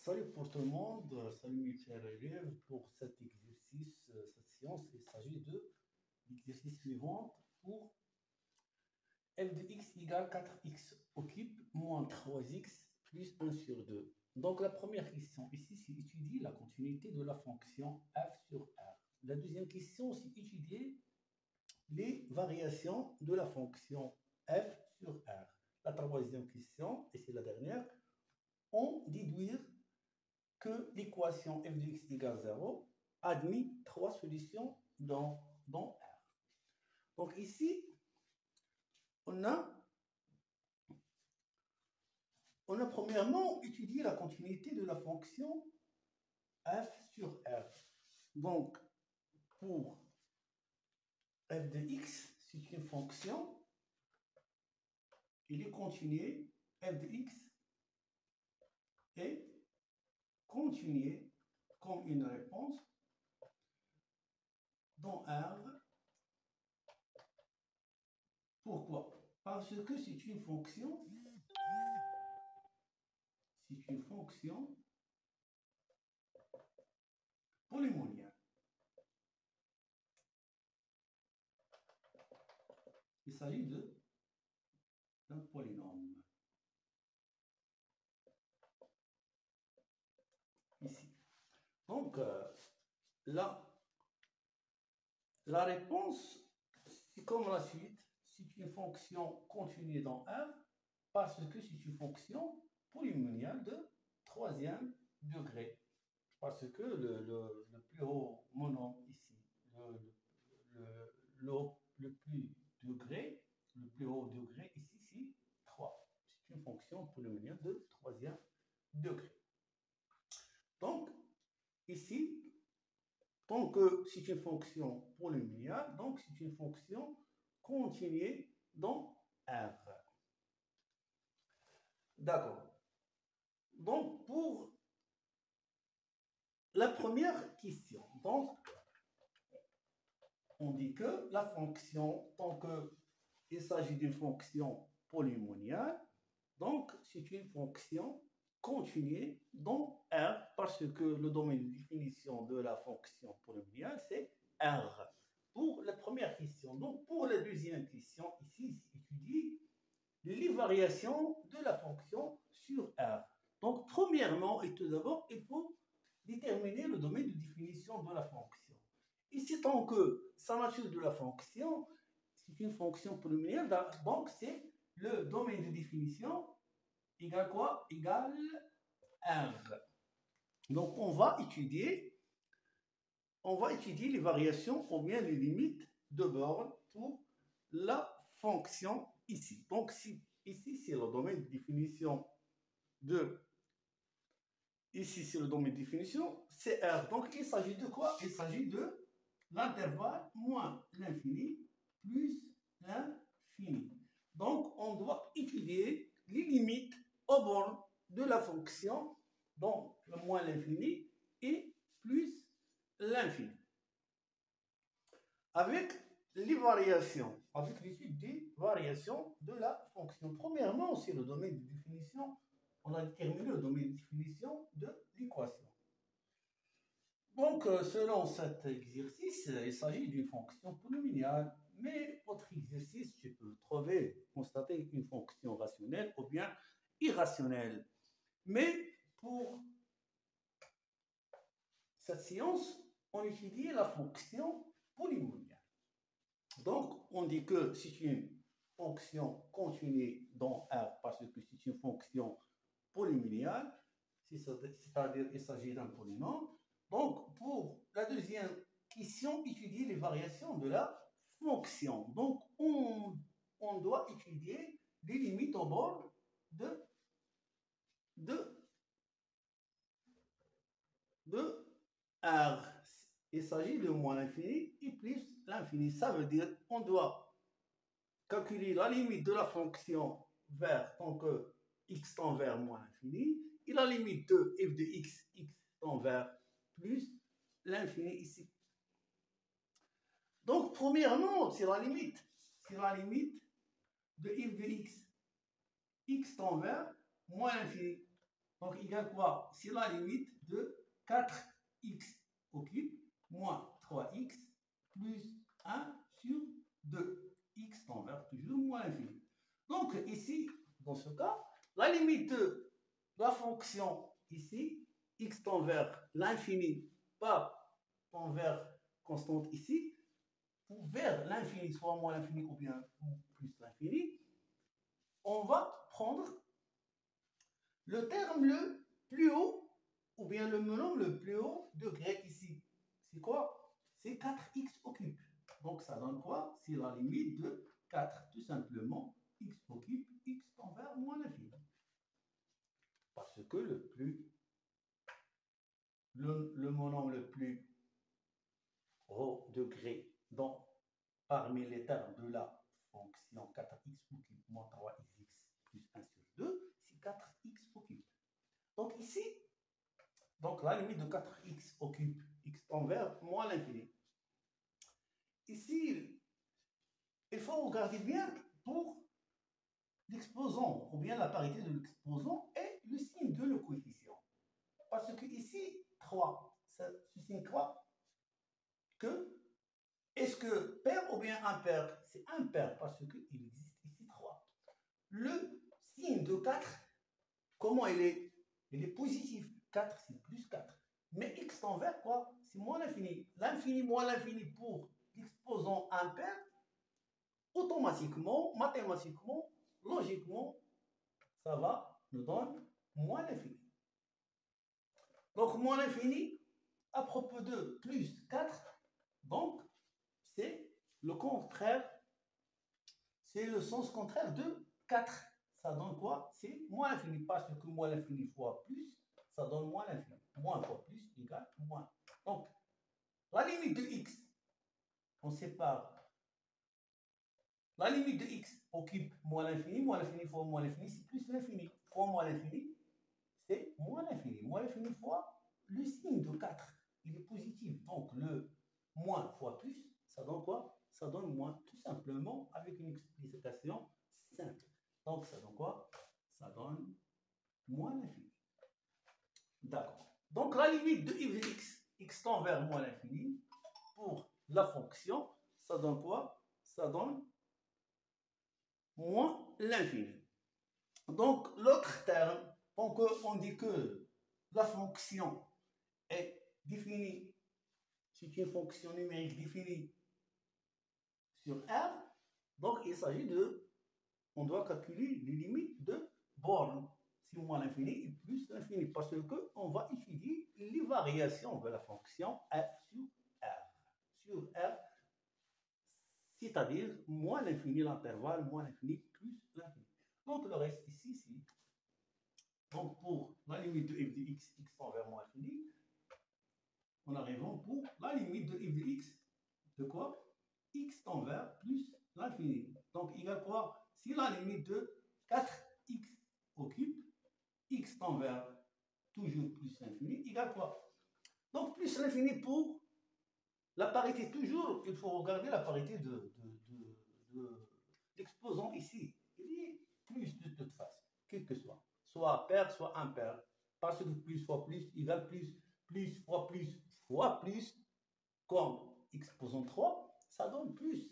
Salut pour tout le monde, salut mes chers élèves. Pour cet exercice, cette séance, il s'agit de l'exercice suivant pour f de x égale 4x occupe moins 3x plus 1 sur 2. Donc la première question ici, c'est étudier la continuité de la fonction f sur r. La deuxième question, c'est étudier les variations de la fonction f sur r. La troisième question, et c'est la dernière, on déduire que l'équation f de x égale 0 admet trois solutions dans R. Donc ici, on a premièrement étudié la continuité de la fonction f sur R. Donc, pour f de x, c'est une fonction, il est continué, f de x est continué comme une réponse dans R. Pourquoi? Parce que c'est une fonction polynomiale. Il s'agit d'un polynôme. Ici. Donc, là, la réponse, c'est comme la suite. C'est une fonction continue dans R parce que c'est une fonction polynomiale de troisième degré. Parce que le plus haut monom ici, le plus haut degré ici, c'est 3. C'est une fonction polynomiale de troisième degré. Donc, ici, tant que c'est une fonction polynomiale, donc c'est une fonction continue dans R. D'accord. Donc, pour la première question, donc, on dit que la fonction, tant qu'il s'agit d'une fonction polynomiale, donc c'est une fonction continue dans R parce que le domaine de définition de la fonction polynomiale, c'est R. Pour la première question. Donc, pour la deuxième question, ici, c'est étudier les variations de la fonction sur R. Donc, premièrement et tout d'abord, il faut déterminer le domaine de définition de la fonction. Ici, tant que sa nature de la fonction, c'est une fonction polynomiale, donc c'est le domaine de définition égale quoi? Égale R. Donc, on va étudier les variations ou bien les limites de borne pour la fonction ici. Donc, ici, c'est le domaine de définition ici, c'est le domaine de définition, c'est R. Donc, il s'agit de quoi? Il s'agit de l'intervalle moins l'infini plus l'infini. Donc, on doit étudier les limites aux bornes de la fonction, donc le moins l'infini et plus l'infini. Avec les variations, avec l'étude des variations de la fonction. Premièrement, c'est le domaine de définition. On a déterminé le domaine de définition de l'équation. Donc, selon cet exercice, il s'agit d'une fonction polynomiale. Mais votre exercice, tu peux constater une fonction rationnelle ou bien irrationnelle. Mais pour cette séance, on étudie la fonction polynomiale. Donc, on dit que c'est une fonction continue dans R parce que c'est une fonction polynomiale, c'est-à-dire qu'il s'agit d'un polynôme. Donc, pour la deuxième question, étudier les variations de la fonction. Donc, on doit étudier les limites au bord de R. Il s'agit de moins l'infini et plus l'infini. Ça veut dire qu'on doit calculer la limite de la fonction vers tant que x tend vers moins l'infini et la limite de f de x tend vers plus l'infini ici. Donc, premièrement, c'est la limite. C'est la limite de f de x tend vers moins l'infini. Donc, égale quoi? C'est la limite de 4x au cube moins 3x plus 1 sur 2. X tend vers toujours moins l'infini. Donc, ici, dans ce cas, la limite de la fonction ici, x tend vers l'infini, pas tend vers constante ici, ou vers l'infini, soit moins l'infini ou bien plus l'infini, on va prendre le terme le plus haut, ou bien le nombre le plus haut degré ici. C'est quoi? C'est 4x au cube. Donc ça donne quoi? C'est la limite de 4, tout simplement, x au cube, x tend vers moins l'infini. Parce que le nombre le plus haut degré parmi les termes de la fonction 4x au cube moins 3x plus 1 sur 2, c'est 4x au cube. Donc ici, donc la limite de 4x au cube, x tend vers moins l'infini. Ici, il faut regarder bien pour l'exposant, ou bien la parité de l'exposant et le signe de le coefficient. Parce que ici, 3, ça signifie quoi? Que, est-ce que pair ou bien impair? C'est impair parce qu'il existe ici 3. Le signe de 4, comment il est? Il est positif. 4, c'est plus 4. Mais x tend vers quoi? C'est moins l'infini. L'infini moins l'infini pour l'exposant impair, automatiquement, mathématiquement, logiquement, ça va nous donner moins l'infini. Donc, moins l'infini, à propos de plus 4, donc, c'est le contraire, c'est le sens contraire de 4. Ça donne quoi? C'est moins l'infini, parce que moins l'infini fois plus, ça donne moins l'infini. Moins fois plus égale moins. Donc, la limite de x, on sépare la limite de x au cube moins l'infini fois moins l'infini, c'est plus l'infini. Fois moins l'infini, c'est moins l'infini. Moins l'infini fois le signe de 4, il est positif. Donc, le moins fois plus, ça donne quoi? Ça donne moins, tout simplement, avec une explication simple. Donc, ça donne quoi? Ça donne moins l'infini. D'accord. Donc, la limite de f de x, x tend vers moins l'infini, pour la fonction, ça donne quoi? Ça donne moins l'infini. Donc, l'autre terme, donc on dit que la fonction est définie, c'est une fonction numérique définie sur R, donc il s'agit de, on doit calculer les limites de borne, si moins l'infini et plus l'infini, parce qu'on va étudier les variations de la fonction f sur R, c'est-à-dire moins l'infini l'intervalle, moins l'infini plus l'infini. Donc le reste ici, c'est donc pour la limite de f de x, x tend vers moins l'infini, on arrive pour la limite de f de x, de quoi? X tend vers plus l'infini. Donc égale quoi? Si la limite de 4x au cube, x tend vers toujours plus l'infini, égale quoi? Donc plus l'infini pour la parité, toujours, il faut regarder la parité de l'exposant ici. Il est plus de toute façon, quel que soit. Soit pair, soit impair. Parce que plus fois plus égale plus, plus fois plus, comme exposant 3, ça donne plus.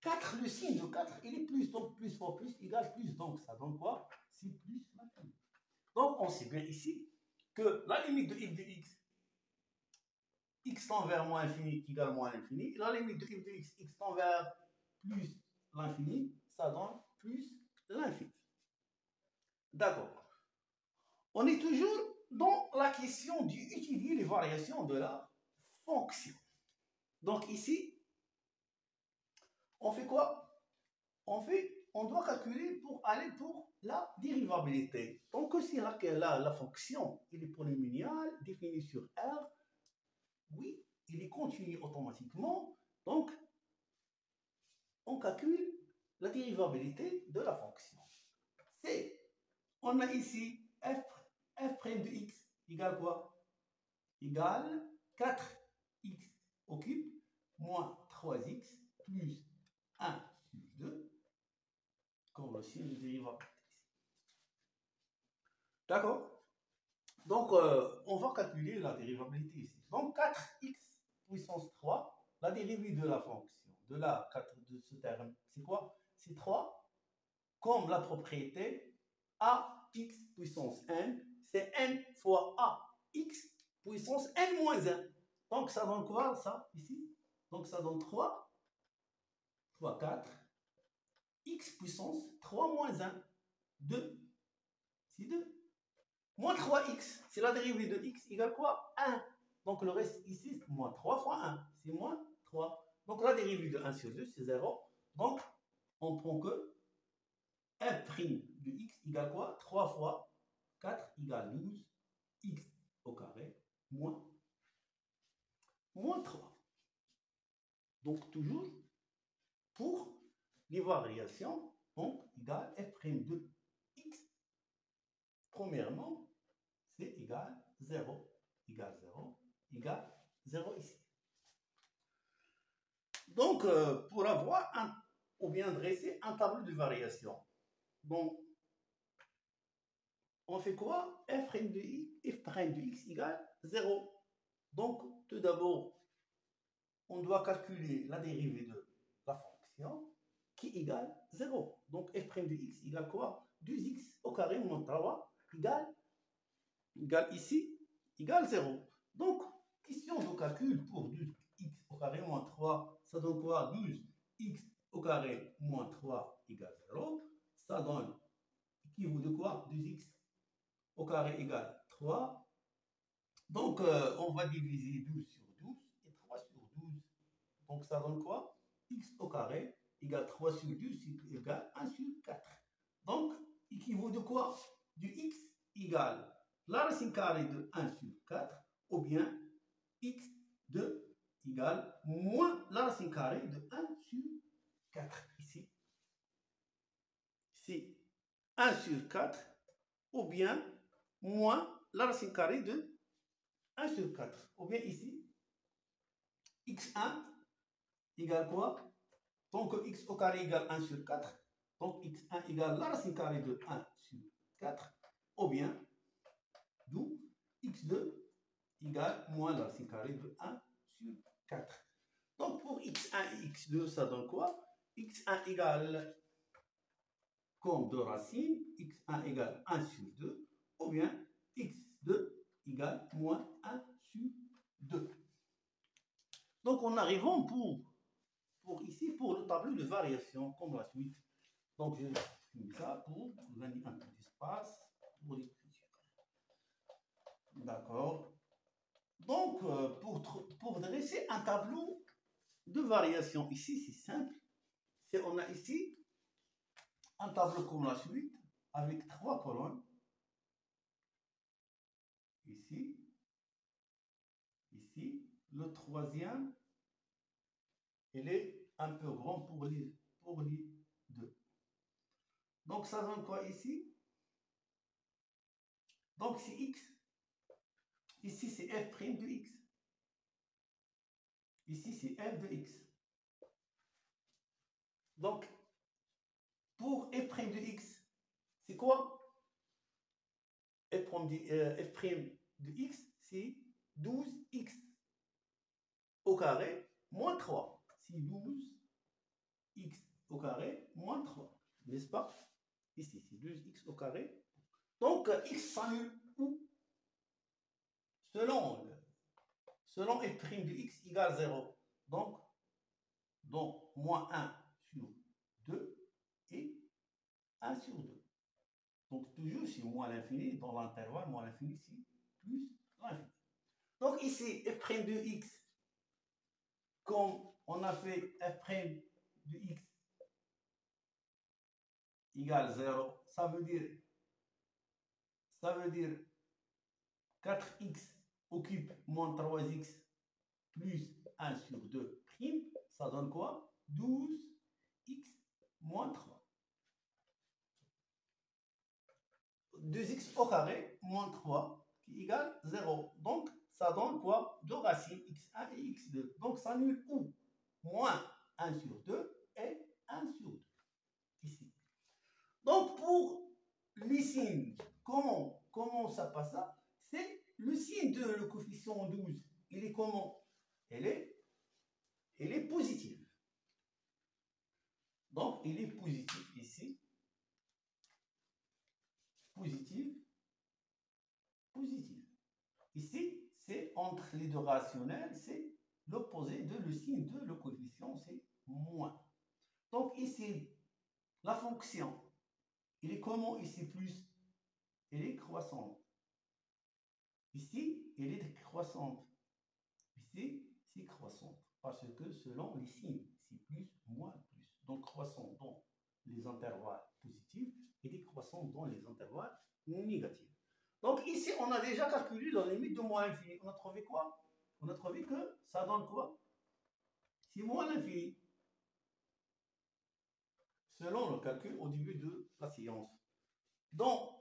4, le signe de 4, il est plus, donc plus fois plus égale plus. Donc ça donne quoi? C'est plus l'infini. Donc on sait bien ici que la limite de f de x, x tend vers moins l'infini égale moins l'infini. La limite de f de x, x tend vers plus l'infini, ça donne plus l'infini. D'accord. On est toujours dans la question d'étudier les variations de la fonction. Donc ici, on fait quoi? On doit calculer pour aller pour la dérivabilité. Donc si la fonction est polynomiale définie sur R, oui, il est continu automatiquement. Donc, on calcule la dérivabilité de la fonction. On a ici f' de x égale quoi? Égale 4x au cube moins 3x plus 1 sur 2, comme le signe de dérivabilité. D'accord? Donc, on va calculer la dérivabilité ici. Donc, 4x puissance 3, la dérivée de la fonction, de ce terme, c'est quoi? C'est 3, comme la propriété ax puissance n, c'est n fois ax puissance n moins 1. Donc, ça donne quoi, ça, ici? Donc, ça donne 3 fois 4, x puissance 3 moins 1, 2. C'est 2. Moins 3x, c'est la dérivée de x égale quoi? 1. Donc le reste ici, c'est moins 3 fois 1, c'est moins 3. Donc la dérivée de 1 sur 2, c'est 0. Donc on prend que f' de x égale quoi? 3 fois 4 égale 12, x au carré moins 3. Donc toujours pour les variations, donc égale f' de x. Premièrement, c'est égal 0, égale 0, égale 0 ici. Donc, pour avoir ou bien dresser un tableau de variation, bon, on fait quoi? F' de x égale 0. Donc, tout d'abord, on doit calculer la dérivée de la fonction qui égale 0. Donc, f' de x égale quoi? 2x au carré moins 3 égale ici, égale 0. Donc, question de calcul pour 12x au carré moins 3, ça donne quoi? 12x au carré moins 3 égale 0. Ça donne équivaut de quoi? 2x au carré égale 3. Donc, on va diviser 12 sur 12 et 3 sur 12. Donc, ça donne quoi? X au carré égale 3 sur 12 égale 1 sur 4. Donc, équivaut de quoi? Du x égale la racine carrée de 1 sur 4, ou bien x de égale moins la racine carrée de 1 sur 4. Ici, c'est 1 sur 4, ou bien moins la racine carrée de 1 sur 4. Ou bien ici, x1 égale quoi? Donc x au carré égale 1 sur 4. Donc x1 égale la racine carrée de 1 sur 4. Ou bien, d'où x2 égale moins la racine carrée de 1 sur 4. Donc pour x1 et x2, ça donne quoi? x1 égale, comme deux racines, x1 égale 1 sur 2, ou bien x2 égale moins 1 sur 2. Donc on arrivons pour ici, pour le tableau de variation, comme la suite. Donc je finis ça pour gagner un petit espace pour l'écriture. D'accord. Donc, pour dresser un tableau de variation, ici, c'est simple. On a ici un tableau comme la suite, avec 3 colonnes. Ici, ici. Le troisième, il est un peu grand pour les deux. Donc, ça donne quoi ici? Donc, c'est x. Ici, c'est f' de x. Ici, c'est f de x. Donc, pour f' de x, c'est quoi? F' de x, c'est 12x au carré moins 3. C'est 12x au carré moins 3. N'est-ce pas? Ici, c'est 12x au carré. Donc, x s'annule où? Selon f' de x égale 0. Donc, moins 1 sur 2 et 1 sur 2. Donc, toujours, c'est moins l'infini, dans l'intervalle, moins l'infini, c'est plus l'infini. Donc, ici, f' de x, comme on a fait f' de x égale 0, ça veut dire 4x occupe moins 3x plus 1 sur 2 prime, ça donne quoi? 12x moins 3. 2x au carré moins 3 qui égale 0. Donc, ça donne quoi? Deux racines, x1 et x2. Donc, ça annule où? Moins 1 sur 2 et 1 sur 2. Ici. Donc, pour les signes, comment ça passe là? C'est le signe de le coefficient 12, il est comment? Il est positif. Donc, il est positif ici. Positif. Positif. Ici, c'est entre les deux rationnels, c'est l'opposé de le signe de le coefficient, c'est moins. Donc, ici, la fonction, il est comment ici plus? Elle est croissante. Ici, elle est croissante. Ici, c'est croissante. Parce que selon les signes, c'est plus, moins, plus. Donc, croissant dans les intervalles positifs et décroissant dans les intervalles négatifs. Donc, ici, on a déjà calculé la limite de moins l'infini. On a trouvé quoi? On a trouvé que ça donne quoi? C'est moins l'infini. Selon le calcul au début de la séance. Donc,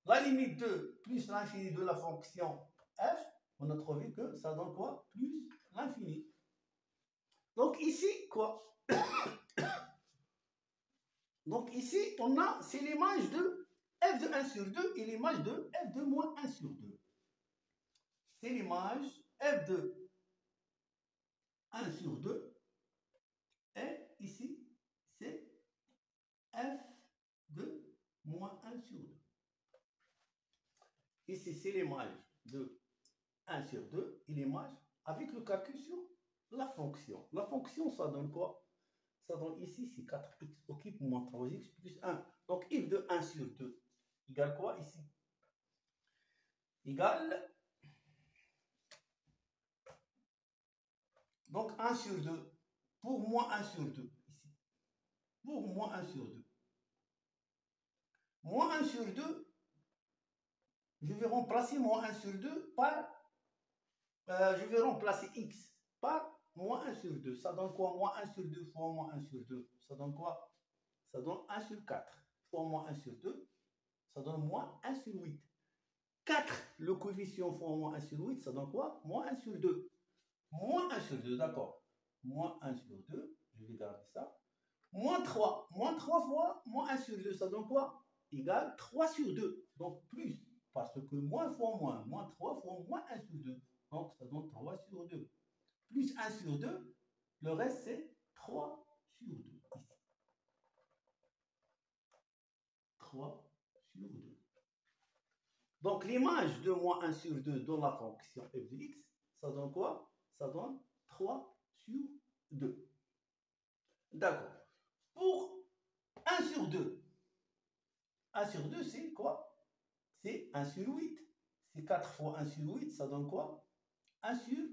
la limite de plus l'infini de la fonction f, on a trouvé que ça donne quoi? Plus l'infini. Donc ici, quoi? Donc ici, on a, c'est l'image de f de 1 sur 2 et l'image de f de moins 1 sur 2. C'est l'image f de 1 sur 2 et ici, c'est f de moins 1 sur 2. Ici, c'est l'image de 1 sur 2 et l'image avec le calcul sur la fonction. La fonction, ça donne quoi? Ça donne ici, c'est 4x au cube moins 3x plus 1. Donc, f de 1 sur 2 égale quoi ici? Égale, donc 1 sur 2 pour moins 1 sur 2 ici. Pour moins 1 sur 2. Moins 1 sur 2, je vais remplacer moins 1 sur 2 par, je vais remplacer x par moins 1 sur 2. Ça donne quoi? Moins 1 sur 2 fois moins 1 sur 2. Ça donne quoi? Ça donne 1 sur 4 fois moins 1 sur 2. Ça donne moins 1 sur 8. 4, le coefficient fois moins 1 sur 8, ça donne quoi? Moins 1 sur 2. Moins 1 sur 2, d'accord. Moins 1 sur 2, je vais garder ça. Moins 3. Moins 3 fois moins 1 sur 2, ça donne quoi? Égal 3 sur 2. Donc plus. Parce que moins fois moins. Moins 3 fois moins 1 sur 2. Donc ça donne 3 sur 2. Plus 1 sur 2. Le reste, c'est 3 sur 2. Ici. 3 sur 2. Donc l'image de moins 1 sur 2 dans la fonction f de x, ça donne quoi? Ça donne 3 sur 2. D'accord. Pour 1 sur 2, 1 sur 2, c'est quoi? C'est 1 sur 8. C'est 4 fois 1 sur 8, ça donne quoi? 1 sur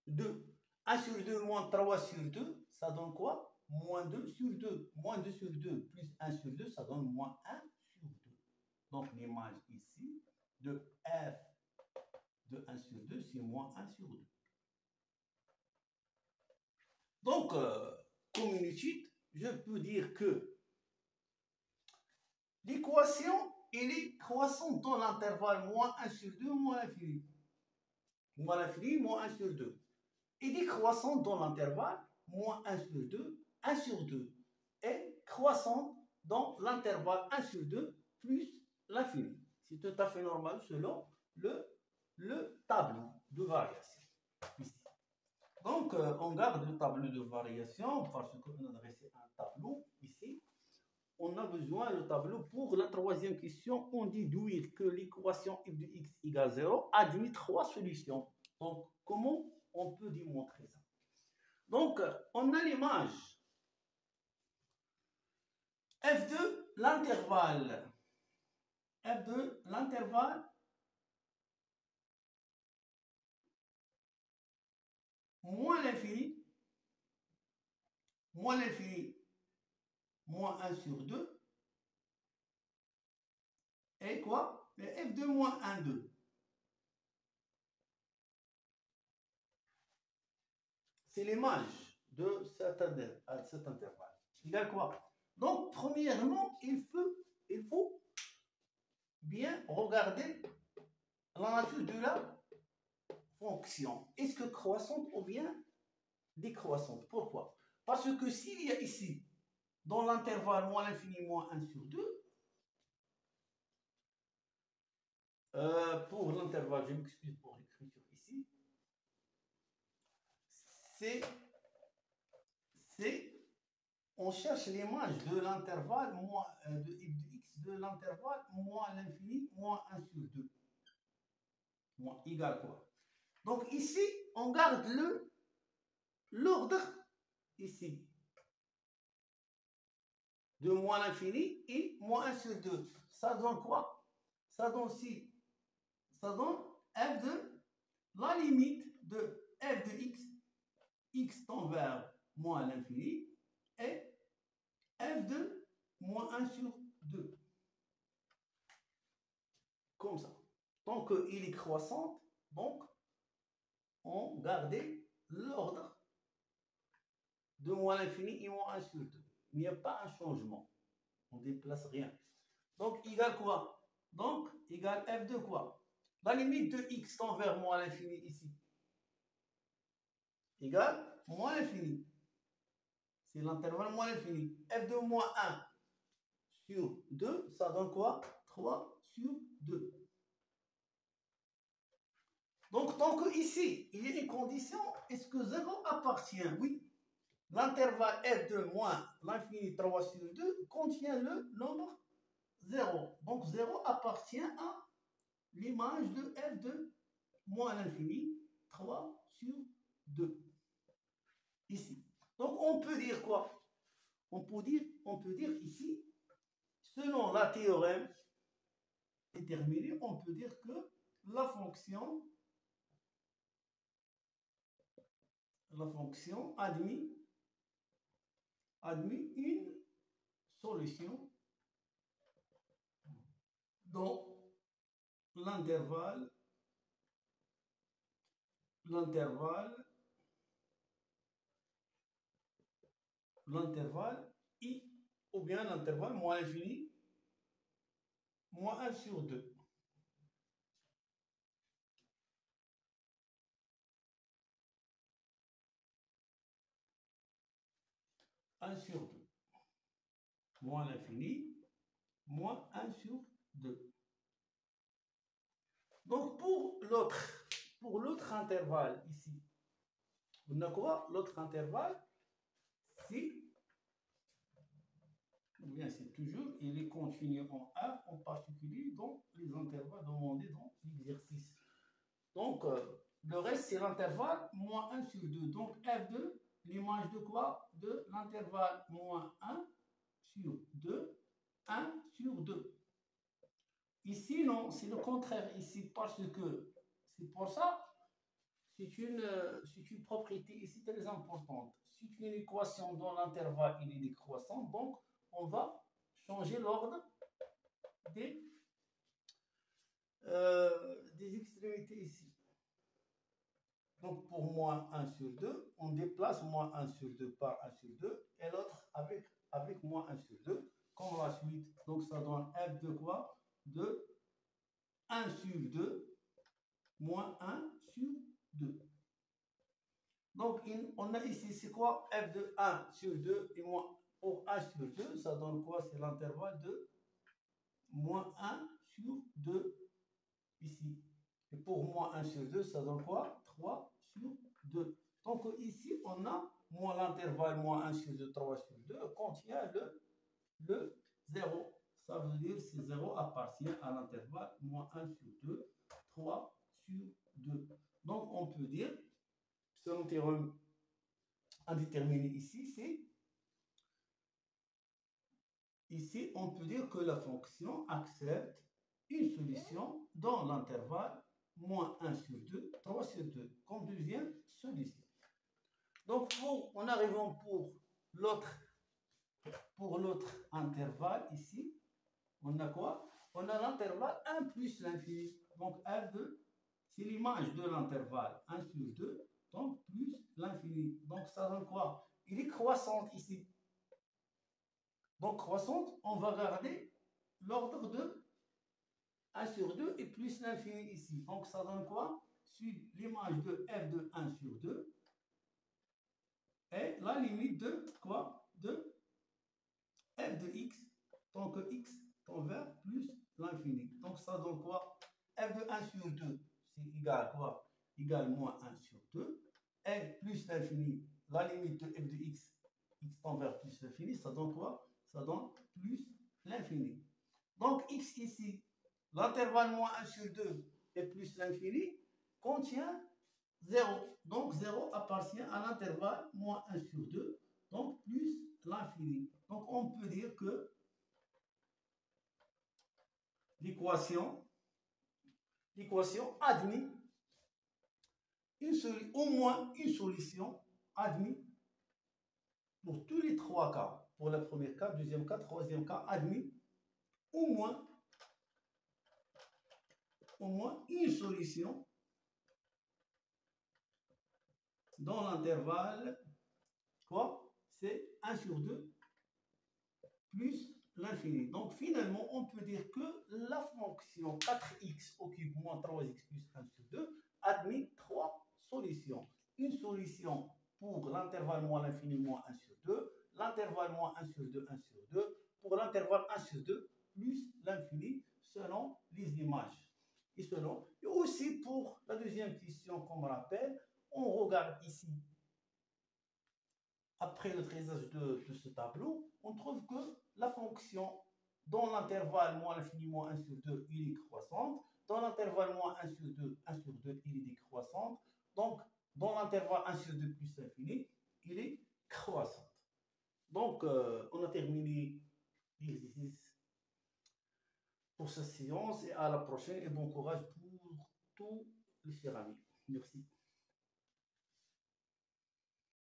2. 1 sur 2 moins 3 sur 2, ça donne quoi? Moins 2 sur 2. Moins 2 sur 2 plus 1 sur 2, ça donne moins 1 sur 2. Donc l'image ici de f de 1 sur 2, c'est moins 1 sur 2. Donc, comme une suite, je peux dire que l'équation, elle est croissante dans l'intervalle moins 1 sur 2, moins l'infini. Moins l'infini, moins 1 sur 2. Et décroissante dans l'intervalle moins 1 sur 2, 1 sur 2. Et croissante dans l'intervalle 1 sur 2 plus l'infini. C'est tout à fait normal selon le tableau de variation. Ici. Donc, on garde le tableau de variation parce qu'on a dressé un tableau ici. On a besoin du tableau pour la troisième question. On déduit que l'équation f de x égale 0 admet 3 solutions. Donc, comment on peut démontrer ça? Donc, on a l'image f de l'intervalle. F de l'intervalle moins l'infini, moins 1 sur 2, et quoi? Le f de moins 1, 2. C'est l'image de cet intervalle. Égale quoi? Donc, premièrement, il faut bien regarder la nature de la fonction. Est-ce que croissante ou bien décroissante? Pourquoi? Parce que s'il y a ici, dans l'intervalle moins l'infini moins 1 sur 2, Pour l'intervalle, je m'excuse pour l'écriture ici, c'est on cherche l'image de l'intervalle de f de x de l'intervalle moins l'infini moins 1 sur 2. Moins égal quoi. Donc ici, on garde l'ordre ici de moins l'infini et moins 1 sur 2. Ça donne quoi? Ça donne si ça donne f de la limite de f de x tend vers moins l'infini, et f de moins 1 sur 2. Comme ça. Tant qu'il est croissant, donc on gardait l'ordre de moins l'infini et moins 1 sur 2. Il n'y a pas un changement. On ne déplace rien. Donc, égal quoi? Donc, égal f de quoi? La limite de x tend vers moins l'infini ici. Égal moins l'infini. C'est l'intervalle moins l'infini. F de moins 1 sur 2, ça donne quoi? 3 sur 2. Donc, tant que ici, il y a une condition, est-ce que 0 appartient? Oui. L'intervalle f de moins l'infini 3 sur 2 contient le nombre 0. Donc, 0 appartient à l'image de f de moins l'infini 3 sur 2. Ici. Donc, on peut dire quoi? On peut dire ici, selon la théorème déterminée, on peut dire que la fonction admet une solution dans l'intervalle I, ou bien l'intervalle moins l'infini moins 1 sur 2. Sur 2. Moins l'infini, moins 1 sur 2. Donc, pour l'autre intervalle ici, on a quoi? L'autre intervalle, c'est toujours, il est continu en A, en particulier dans les intervalles demandés dans l'exercice. Donc, le reste, c'est l'intervalle moins 1 sur 2. Donc, F2, l'image de quoi? De l'intervalle moins 1 sur 2, 1 sur 2. Ici, non, c'est le contraire ici, parce que c'est pour ça, c'est une propriété ici très importante. C'est une équation dans l'intervalle, il est décroissant, donc on va changer l'ordre des extrémités ici. Donc pour moins 1 sur 2, on déplace moins 1 sur 2 par 1 sur 2 et l'autre avec moins 1 sur 2, comme la suite. Donc ça donne f de quoi? De 1 sur 2 moins 1 sur 2. Donc on a ici, c'est quoi? F de 1 sur 2 et moins pour 1 sur 2, ça donne quoi? C'est l'intervalle de moins 1 sur 2 ici. Et pour moins 1 sur 2, ça donne quoi? 3 sur 2. Donc ici, on a moins l'intervalle moins 1 sur 2, 3 sur 2, contient le 0. Ça veut dire que ce 0 appartient à l'intervalle moins 1 sur 2, 3 sur 2. Donc on peut dire, selon le théorème indéterminé ici, c'est ici, on peut dire que la fonction accepte une solution dans l'intervalle moins 1 sur 2, 3 sur 2, comme deuxième solution. Donc, en arrivant pour l'autre intervalle ici, on a quoi? On a l'intervalle 1 plus l'infini. Donc, F2, c'est l'image de l'intervalle 1 sur 2, donc plus l'infini. Donc, ça donne quoi? Il est croissante ici. Donc, croissante, on va garder l'ordre de 1 sur 2 et plus l'infini ici. Donc, ça donne quoi? Sur l'image de f de 1 sur 2 et la limite de quoi? De f de x, tant que x tend vers plus l'infini. Donc, ça donne quoi? f de 1 sur 2, c'est égal à quoi? Égal moins 1 sur 2. Et plus l'infini, la limite de f de x tend vers plus l'infini, ça donne quoi? Ça donne plus l'infini. Donc, x ici, l'intervalle moins 1 sur 2 et plus l'infini contient 0. Donc, 0 appartient à l'intervalle moins 1 sur 2, donc plus l'infini. Donc, on peut dire que l'équation admet au moins une solution admis pour tous les trois cas. Pour le premier cas, deuxième cas, troisième cas, admis au moins une solution dans l'intervalle, quoi? C'est 1 sur 2 plus l'infini. Donc finalement, on peut dire que la fonction 4x au cube moins 3x plus 1 sur 2 admet trois solutions. Une solution pour l'intervalle moins l'infini moins 1 sur 2, l'intervalle moins 1 sur 2, 1 sur 2, pour l'intervalle 1 sur 2 plus l'infini selon les images. Et aussi pour la deuxième question qu'on me rappelle, on regarde ici, après le traçage de ce tableau, on trouve que la fonction dans l'intervalle moins l'infini moins 1 sur 2, il est croissante. Dans l'intervalle moins 1 sur 2, 1 sur 2, il est décroissante. Donc, dans l'intervalle 1 sur 2 plus l'infini, il est croissante. Donc, on a terminé l'exercice pour cette séance et à la prochaine et bon courage pour tous les chers amis. Merci.